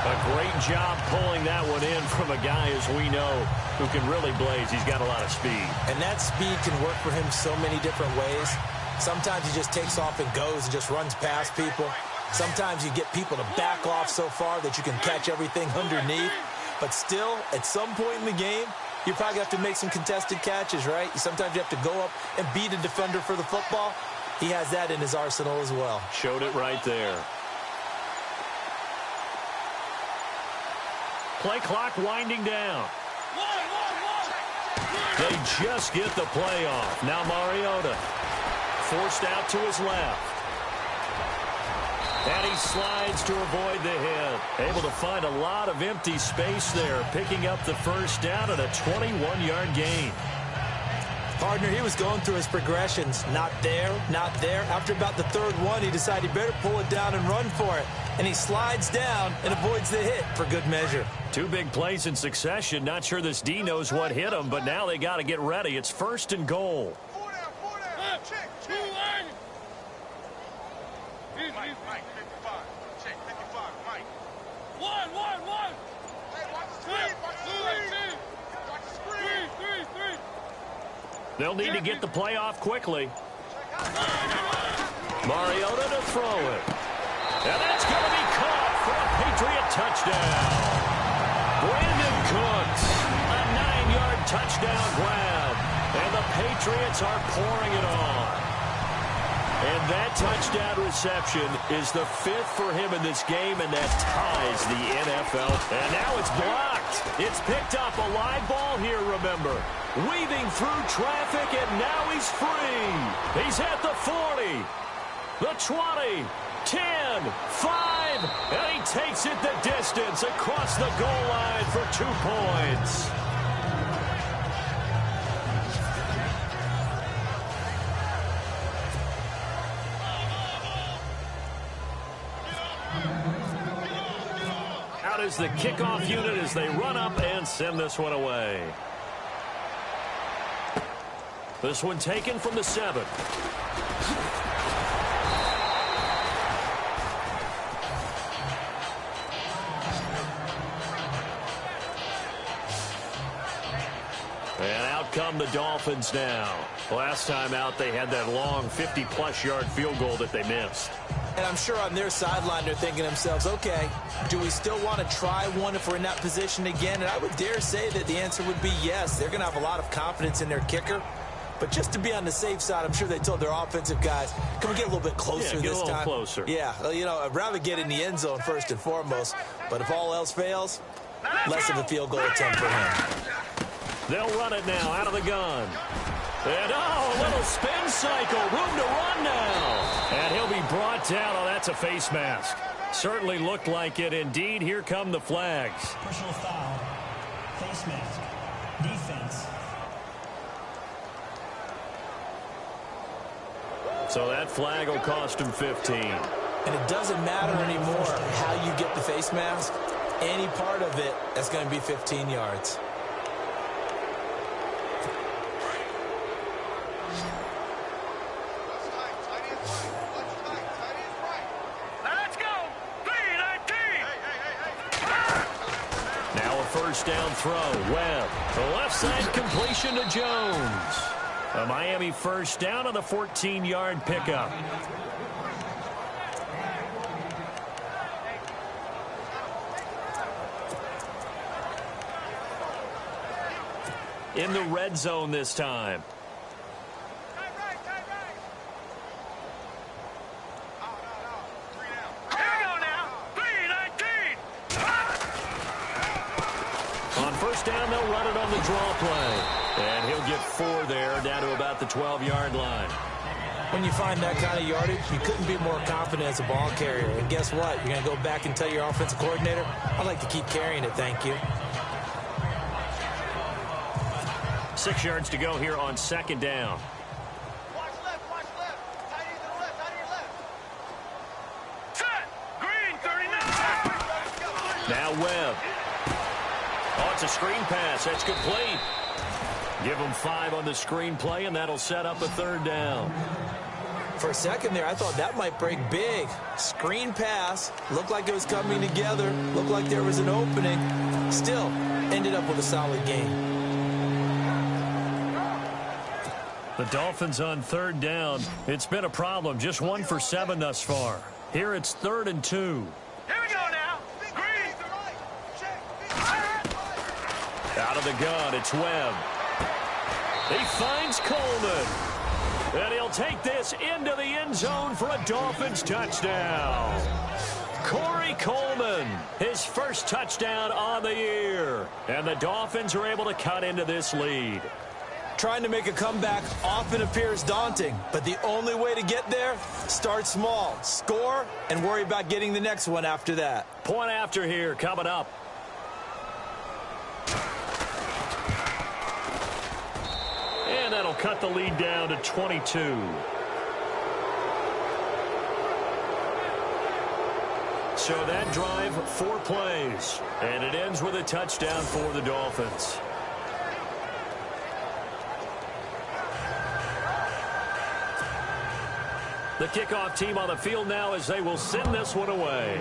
A great job pulling that one in from a guy, as we know, who can really blaze. He's got a lot of speed. And that speed can work for him so many different ways. Sometimes he just takes off and goes and just runs past people. Sometimes you get people to back off so far that you can catch everything underneath. But still, at some point in the game, you probably have to make some contested catches, right? Sometimes you have to go up and beat a defender for the football. He has that in his arsenal as well. Showed it right there. Play clock winding down. They just get the play off. Now Mariota forced out to his left. And he slides to avoid the hit. Able to find a lot of empty space there, picking up the first down at a 21-yard gain. Partner, he was going through his progressions. Not there, not there. After about the third one, he decided he better pull it down and run for it. And he slides down and avoids the hit for good measure. 2 big plays in succession. Not sure this D knows what hit him, but now they got to get ready. It's 1st and goal. 4 down. Check. 2 line. Mike, 55. Check, 55. Mike. 1. Hey, watch the screen. Watch the screen. 3. They'll need to get the play off quickly. Mariota to throw it. And that's going to be caught for a Patriot touchdown. Brandon Cooks, a 9-yard touchdown grab. And the Patriots are pouring it on. And that touchdown reception is the 5th for him in this game, and that ties the NFL. And now it's blocked. It's picked up. A live ball here, remember. Weaving through traffic, and now he's free. He's at the 40, the 20, 10, 5, and he takes it the distance across the goal line for 2 points. Out is the kickoff unit as they run up and send this one away. This one taken from the 7. And out come the Dolphins now. Last time out, they had that long 50-plus yard field goal that they missed. And I'm sure on their sideline they're thinking to themselves, okay, do we still want to try one if we're in that position again? And I would dare say that the answer would be yes. They're going to have a lot of confidence in their kicker. But just to be on the safe side, I'm sure they told their offensive guys, can we get a little bit closer get this a little time? Closer. Yeah, well, you know, I'd rather get in the end zone first and foremost. But if all else fails, less of a field goal attempt for him. They'll run it now out of the gun. And, a little spin cycle. Room to run now. And he'll be brought down. Oh, that's a face mask. Certainly looked like it. Indeed, here come the flags. Personal foul. Face mask. Defense. So that flag will cost him 15. And it doesn't matter anymore how you get the face mask. Any part of it is going to be 15 yards. Let's go. 3-19. Now a first down throw. Webb. The left side completion to Jones. A Miami first down on the 14-yard pickup. In the red zone this time. Here we go now. 3-19. On first down, they'll run it on the draw play. And he'll get 4 there, down to about the 12-yard line. When you find that kind of yardage, you couldn't be more confident as a ball carrier. And guess what? You're going to go back and tell your offensive coordinator, I'd like to keep carrying it, thank you. 6 yards to go here on second down. Watch left, watch left. Tight end to the left, tight end left. Set! Green, 39! Now Webb. Oh, it's a screen pass. That's complete. Give them 5 on the screen play, and that'll set up a third down. For a second there, I thought that might break big. Screen pass. Looked like it was coming together. Looked like there was an opening. Still, ended up with a solid game. The Dolphins on third down. It's been a problem. Just 1 for 7 thus far. Here it's 3rd and 2. Here we go now. Green. Out of the gun, it's Webb. He finds Coleman. And he'll take this into the end zone for a Dolphins touchdown. Corey Coleman, his first touchdown on the year. And the Dolphins are able to cut into this lead. Trying to make a comeback often appears daunting, but the only way to get there, start small, score, and worry about getting the next one after that. Point after here coming up. And that'll cut the lead down to 22. So that drive, 4 plays, and it ends with a touchdown for the Dolphins. The kickoff team on the field now as they will send this one away.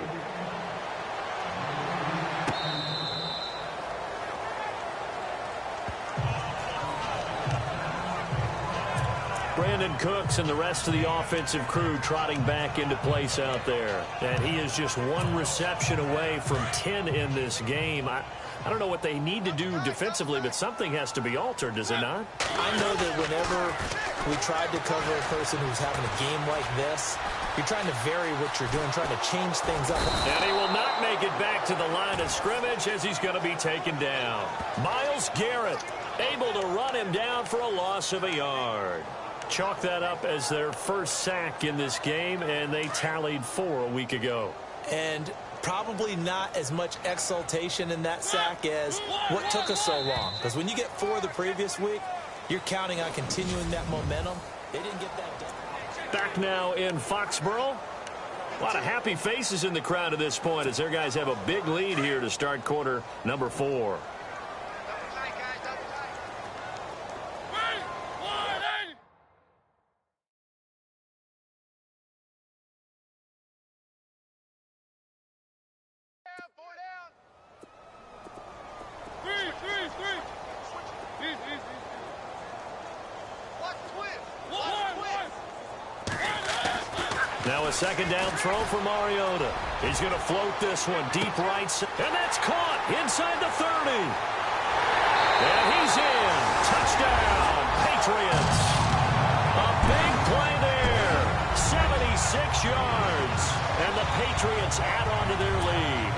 Brandon Cooks and the rest of the offensive crew trotting back into place out there. And he is just 1 reception away from 10 in this game. I don't know what they need to do defensively, but something has to be altered, does it not? I know that whenever we tried to cover a person who's having a game like this, you're trying to vary what you're doing, trying to change things up. And he will not make it back to the line of scrimmage as he's going to be taken down. Myles Garrett able to run him down for a loss of a yard. Chalk that up as their first sack in this game, and they tallied 4 a week ago. And probably not as much exultation in that sack as what took us so long. Because when you get 4 the previous week, you're counting on continuing that momentum. They didn't get that done. Back now in Foxborough. A lot of happy faces in the crowd at this point as their guys have a big lead here to start quarter number 4. Now a second down throw for Mariota. He's going to float this one deep right. And that's caught inside the 30. And he's in. Touchdown, Patriots. A big play there. 76 yards. And the Patriots add on to their lead.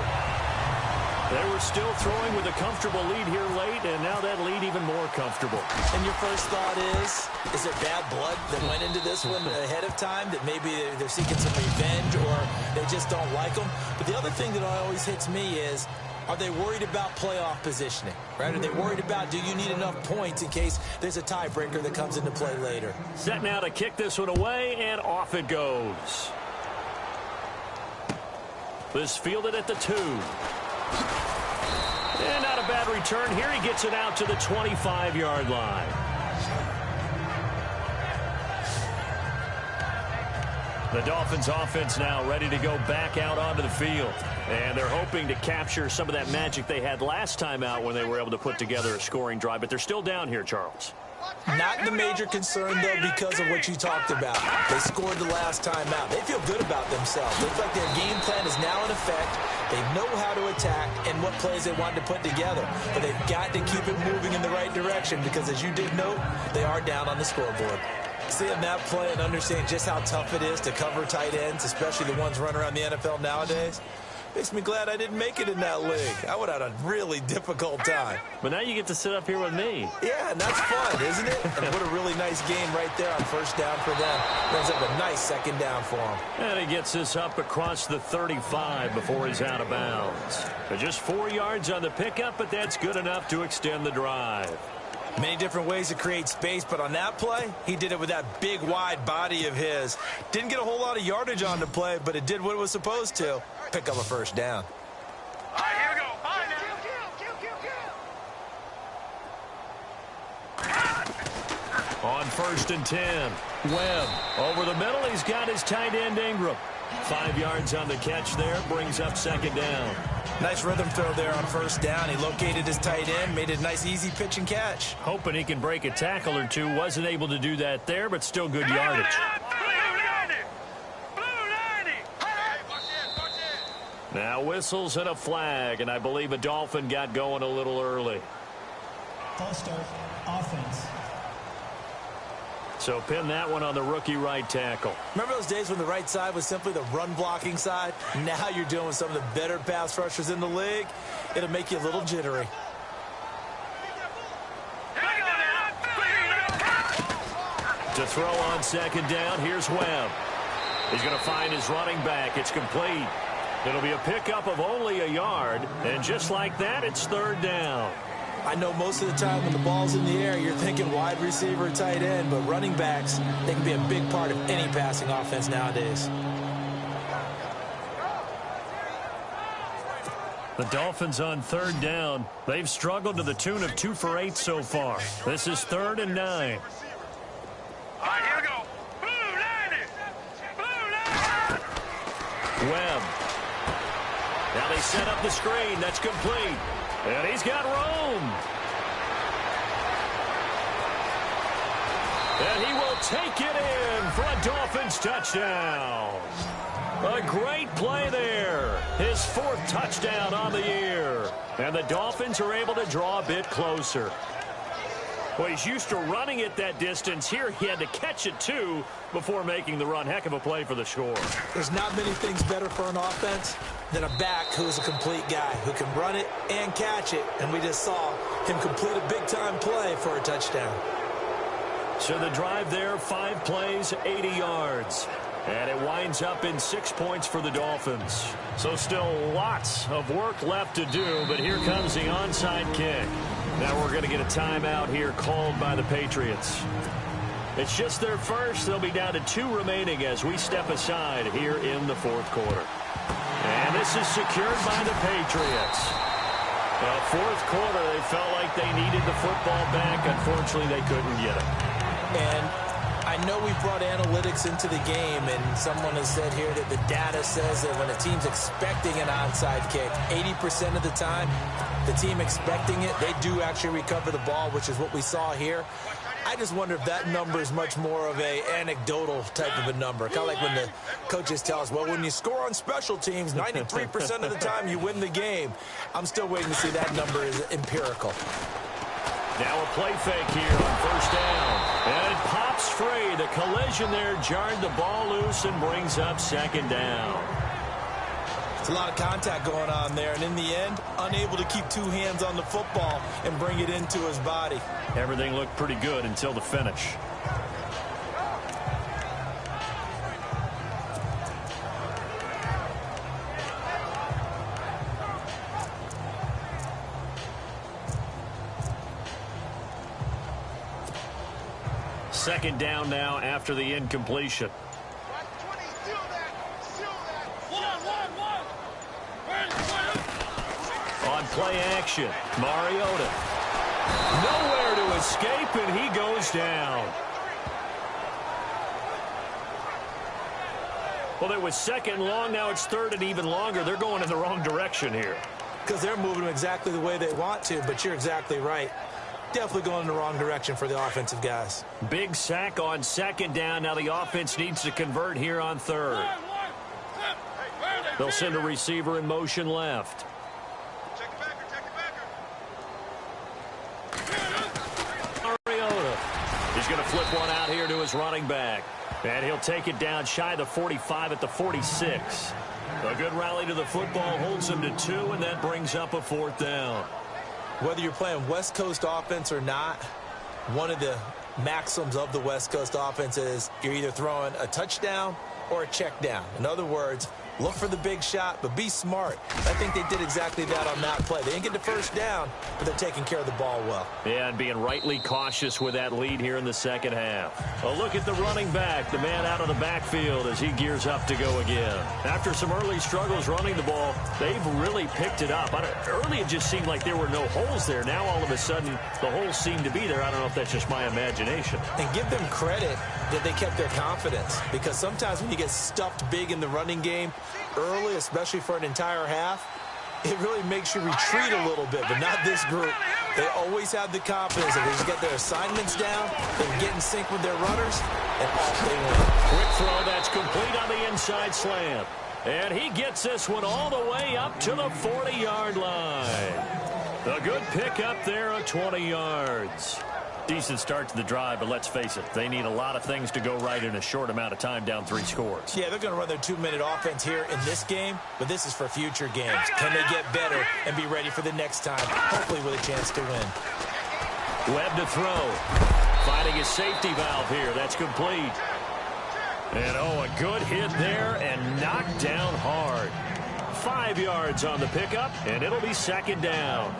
They were still throwing with a comfortable lead here late, and now that lead even more comfortable. And your first thought is there bad blood that went into this one ahead of time, that maybe they're seeking some revenge or they just don't like them? But the other thing that always hits me is, are they worried about playoff positioning, right? Are they worried about, do you need enough points in case there's a tiebreaker that comes into play later? Set now to kick this one away, and off it goes. This fielded at the 2. And not a bad return here. He gets it out to the 25-yard line. The Dolphins offense now ready to go back out onto the field. And they're hoping to capture some of that magic they had last time out when they were able to put together a scoring drive. But they're still down here, Charles. Not the major concern, though, because of what you talked about. They scored the last time out. They feel good about themselves. Looks like their game plan is now in effect. They know how to attack and what plays they want to put together. But they've got to keep it moving in the right direction because, as you did note, they are down on the scoreboard. Seeing that play and understanding just how tough it is to cover tight ends, especially the ones running around the NFL nowadays, Makes me glad I didn't make it in that league. I would have had a really difficult time. But now you get to sit up here with me. Yeah, and that's fun, isn't it? And what a really nice game right there on first down for them. Brings up a nice second down for them. And he gets this up across the 35 before he's out of bounds. But just 4 yards on the pickup, but that's good enough to extend the drive. Many different ways to create space, but on that play, he did it with that big, wide body of his. Didn't get a whole lot of yardage on the play, but it did what it was supposed to. Pick up a first down. All right, here we go. On 1st and 10, Webb over the middle. He's got his tight end Ingram. 5 yards on the catch there, brings up second down. Nice rhythm throw there on first down. He located his tight end, made it a nice, easy pitch and catch. Hoping he can break a tackle or two. Wasn't able to do that there, but still good yardage. Now whistles and a flag, and I believe a Dolphin got going a little early. False start, offense. So pin that one on the rookie right tackle. Remember those days when the right side was simply the run-blocking side? Now you're dealing with some of the better pass rushers in the league. It'll make you a little jittery. To throw on second down, here's Webb. He's going to find his running back. It's complete. It'll be a pickup of only a yard, and just like that, it's third down. I know most of the time when the ball's in the air, you're thinking wide receiver, tight end, but running backs, they can be a big part of any passing offense nowadays. The Dolphins on third down. They've struggled to the tune of 2 for 8 so far. This is 3rd and 9. All right, here we go. Blue line it. Blue line. Webb. Now they set up the screen. That's complete. And he's got room. And he will take it in for a Dolphins touchdown. A great play there. His 4th touchdown on the year. And the Dolphins are able to draw a bit closer. Well, he's used to running it that distance. Here he had to catch it, too, before making the run. Heck of a play for the score. There's not many things better for an offense than a back who's a complete guy, who can run it and catch it. And we just saw him complete a big-time play for a touchdown. So the drive there, 5 plays, 80 yards. And it winds up in 6 points for the Dolphins. So still lots of work left to do, but here comes the onside kick. Now we're going to get a timeout here called by the Patriots. It's just their first. They'll be down to 2 remaining as we step aside here in the 4th quarter. And this is secured by the Patriots. Well, 4th quarter, they felt like they needed the football back. Unfortunately, they couldn't get it. And I know we've brought analytics into the game, and someone has said here that the data says that when a team's expecting an onside kick, 80% of the time, the team expecting it, they do actually recover the ball, which is what we saw here. I just wonder if that number is much more of a anecdotal type of a number. Kind of like when the coaches tell us, well, when you score on special teams, 93% of the time you win the game. I'm still waiting to see that number is empirical. Now a play fake here on first down. And it pops free. The collision there jarred the ball loose and brings up second down. It's a lot of contact going on there, and in the end, unable to keep 2 hands on the football and bring it into his body. Everything looked pretty good until the finish. Second down now after the incompletion. On play action, Mariota. Nowhere to escape, and he goes down. Well, it was 2nd and long. Now it's 3rd and even longer. They're going in the wrong direction here. Because they're moving exactly the way they want to, but you're exactly right. Definitely going in the wrong direction for the offensive guys. Big sack on 2nd down. Now the offense needs to convert here on 3rd. They'll send a receiver in motion left. Mariota. He's going to flip one out here to his running back. And he'll take it down shy of the 45 at the 46. A good rally to the football holds him to 2, and that brings up a 4th down. Whether you're playing West Coast offense or not, one of the maxims of the West Coast offense is you're either throwing a touchdown or a check down. In other words, look for the big shot, but be smart. I think they did exactly that on that play. They didn't get the first down, but they're taking care of the ball well. Yeah, and being rightly cautious with that lead here in the second half. A look at the running back, the man out of the backfield as he gears up to go again. After some early struggles running the ball, they've really picked it up. Early it just seemed like there were no holes there. Now all of a sudden the holes seem to be there. I don't know if that's just my imagination. And give them credit that they kept their confidence, because sometimes when you get stuffed big in the running game early, especially for an entire half, it really makes you retreat a little bit, but not this group. They always have the confidence that they just get their assignments down, they get in sync with their runners, and off they went. Quick throw, that's complete on the inside slant. And he gets this one all the way up to the 40-yard line. A good pickup there of 20 yards. Decent start to the drive, but let's face it, they need a lot of things to go right in a short amount of time, down 3 scores. Yeah, they're going to run their 2-minute offense here in this game, but this is for future games. Can they get better and be ready for the next time, hopefully with a chance to win? Webb to throw. Finding his safety valve here. That's complete. And, a good hit there and knocked down hard. 5 yards on the pickup, and it'll be 2nd down.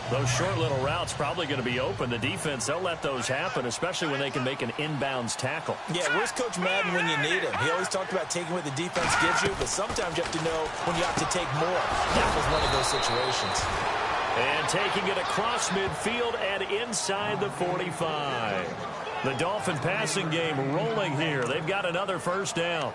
Those short little routes probably going to be open. The defense, they'll let those happen, especially when they can make an inbounds tackle. Yeah, where's Coach Madden when you need him? He always talked about taking what the defense gives you, but sometimes you have to know when you have to take more. That was one of those situations. And taking it across midfield and inside the 45. The Dolphin passing game rolling here. They've got another 1st down.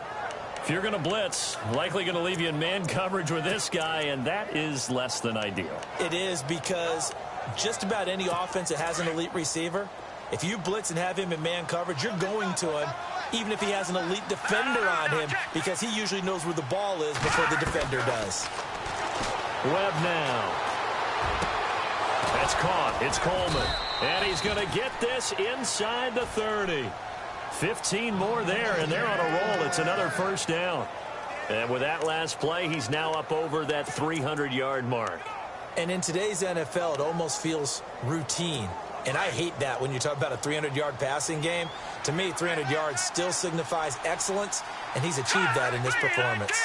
If you're going to blitz, likely going to leave you in man coverage with this guy, and that is less than ideal. It is, because just about any offense that has an elite receiver, if you blitz and have him in man coverage, you're going to him, even if he has an elite defender on him, because he usually knows where the ball is before the defender does. Webb now. That's caught. It's Coleman. And he's going to get this inside the 30. 15 more there, and they're on a roll. It's another 1st down. And with that last play, he's now up over that 300-yard mark. And in today's NFL, it almost feels routine. And I hate that when you talk about a 300-yard passing game. To me, 300 yards still signifies excellence, and he's achieved that in this performance.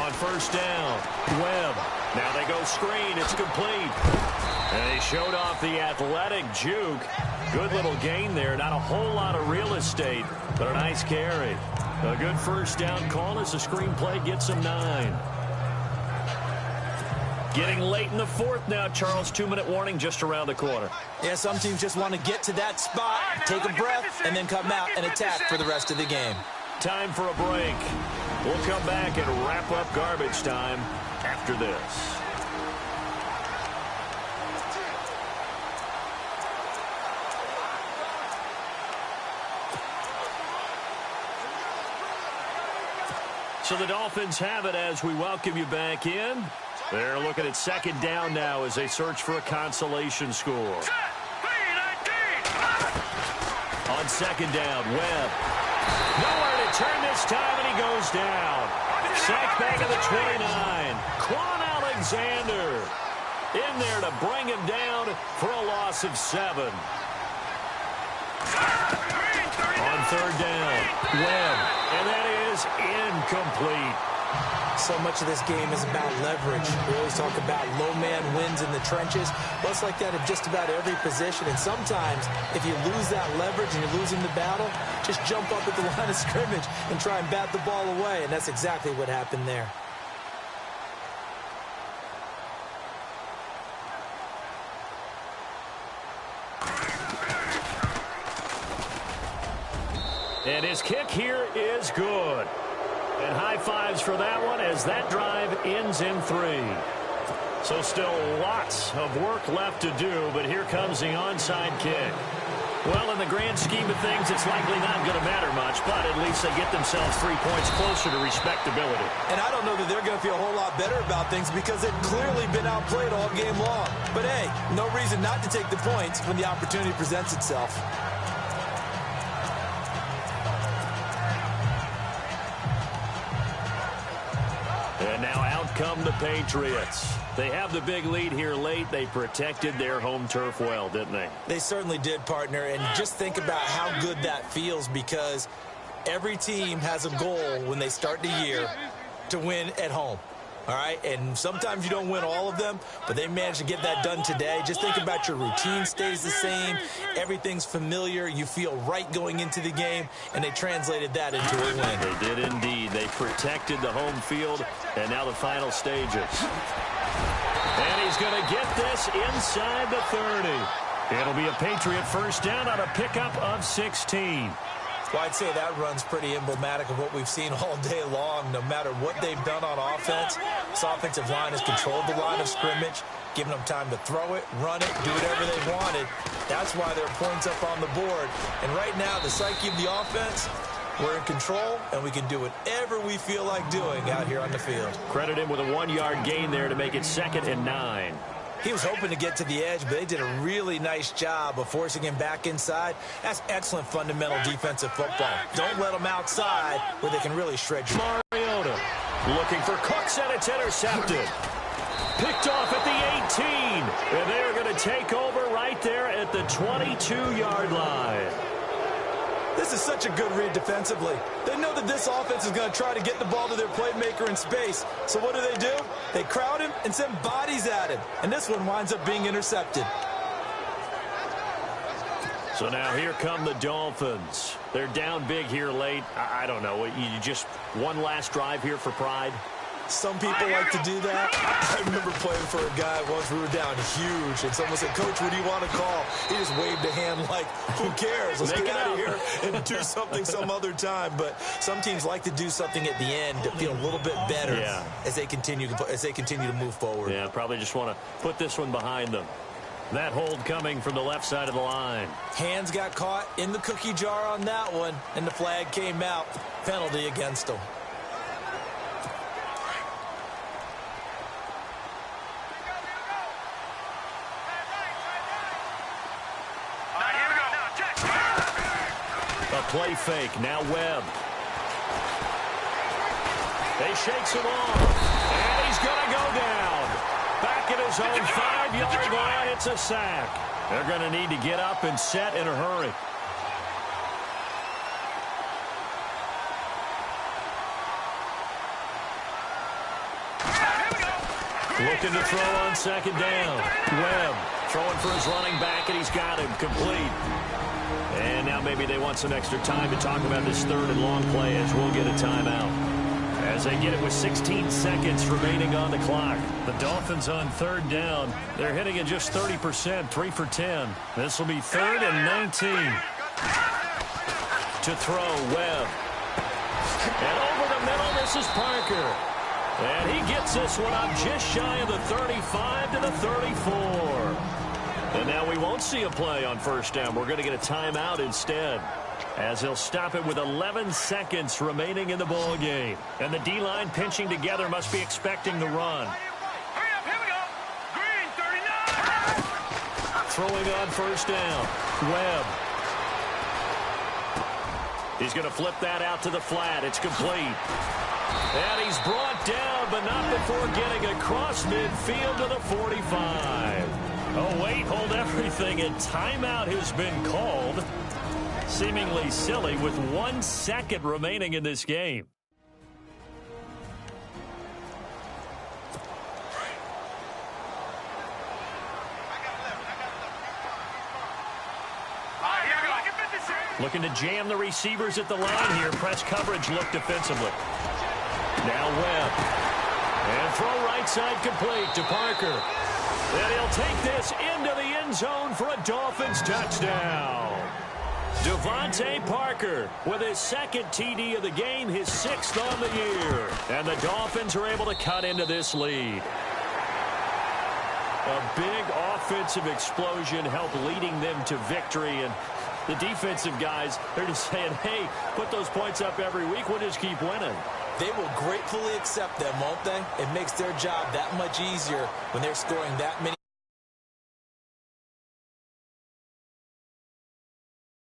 On 1st down, Webb. Now they go screen. It's complete. And they showed off the athletic juke. Good little gain there. Not a whole lot of real estate, but a nice carry. A good 1st down call as the screenplay gets him 9. Getting late in the 4th now, Charles. 2-minute warning just around the corner. Yeah, some teams just want to get to that spot, take a breath, and then come out and attack for the rest of the game. Time for a break. We'll come back and wrap up garbage time after this. So the Dolphins have it as we welcome you back in. They're looking at 2nd down now as they search for a consolation score. On 2nd down, Webb. Nowhere to turn this time, and he goes down. Sack back at the 29. Quan Alexander in there to bring him down for a loss of 7. On 3rd down, Webb. And that is incomplete. So much of this game is about leverage. We always talk about low man wins in the trenches. Well, it's like that in just about every position. And sometimes, if you lose that leverage and you're losing the battle, just jump up at the line of scrimmage and try and bat the ball away. And that's exactly what happened there. And his kick here is good. And high fives for that one as that drive ends in 3. So still lots of work left to do, but here comes the onside kick. Well, in the grand scheme of things, it's likely not going to matter much. much, but at least they get themselves 3 points closer to respectability. And I don't know that they're going to feel a whole lot better about things because they've clearly been outplayed all game long. But, hey, no reason not to take the points when the opportunity presents itself. And now out come the Patriots. They have the big lead here late. They protected their home turf well, didn't they? They certainly did, partner. And just think about how good that feels because every team has a goal when they start the year to win at home. All right, and sometimes you don't win all of them, but they managed to get that done today. Just think about your routine stays the same. Everything's familiar. You feel right going into the game, and they translated that into a win. They did indeed. They protected the home field, and now the final stages. And he's going to get this inside the 30. It'll be a Patriot first down on a pickup of 16. Well, I'd say that run's pretty emblematic of what we've seen all day long. No matter what they've done on offense, this offensive line has controlled the line of scrimmage, giving them time to throw it, run it, do whatever they wanted. That's why there are points up on the board. And right now, the psyche of the offense, we're in control, and we can do whatever we feel like doing out here on the field. Credit him with a 1-yard gain there to make it 2nd and 9. He was hoping to get to the edge, but they did a really nice job of forcing him back inside. That's excellent fundamental defensive football. Don't let them outside where they can really shred you. Mariota looking for Cooks, and it's intercepted. Picked off at the 18, and they're going to take over right there at the 22-yard line. This is such a good read defensively. They know that this offense is going to try to get the ball to their playmaker in space. So what do? They crowd him and send bodies at him. And this one winds up being intercepted. So now here come the Dolphins. They're down big here late. I don't know. You just one last drive here for pride? Some people like to do that. I remember playing for a guy once. We were down huge, and someone said, "Coach, what do you want to call?" He just waved a hand like, who cares? Let's get out of here and do something some other time. But some teams like to do something at the end to feel a little bit better as they continue to move forward. Yeah, probably just want to put this one behind them. That hold coming from the left side of the line. Hands got caught in the cookie jar on that one, and the flag came out. Penalty against them. A play fake. Now Webb. They shakes him off. And he's going to go down. Back at his own 5-yard line. It's a sack. They're going to need to get up and set in a hurry. Looking to throw on 2nd down. Webb throwing for his running back, and he's got him complete. And now maybe they want some extra time to talk about this 3rd and long play as we'll get a timeout. As they get it with 16 seconds remaining on the clock. The Dolphins on 3rd down. They're hitting at just 30%, 3 for 10. This will be 3rd and 19. To throw, Webb. And over the middle, this is Parker. And he gets this one up just shy of the 35 to the 34. And now we won't see a play on 1st down. We're going to get a timeout instead, as he'll stop it with 11 seconds remaining in the ball game. And the D-line pinching together must be expecting the run. Hurry up, here we go. Green, 39. Throwing on 1st down. Webb. He's going to flip that out to the flat. It's complete. And he's brought down, but not before getting across midfield to the 45. Oh, wait, hold everything. A timeout has been called. Seemingly silly with 1 second remaining in this game. Looking to jam the receivers at the line here. Press coverage look defensively. Now Webb. And throw right side complete to Parker. And he'll take this into the end zone for a Dolphins touchdown. Devontae Parker with his 2nd TD of the game, his 6th on the year. And the Dolphins are able to cut into this lead. A big offensive explosion helped leading them to victory. And The defensive guys, they're just saying, hey, put those points up every week. We'll just keep winning. They will gratefully accept them, won't they? It makes their job that much easier when they're scoring that many.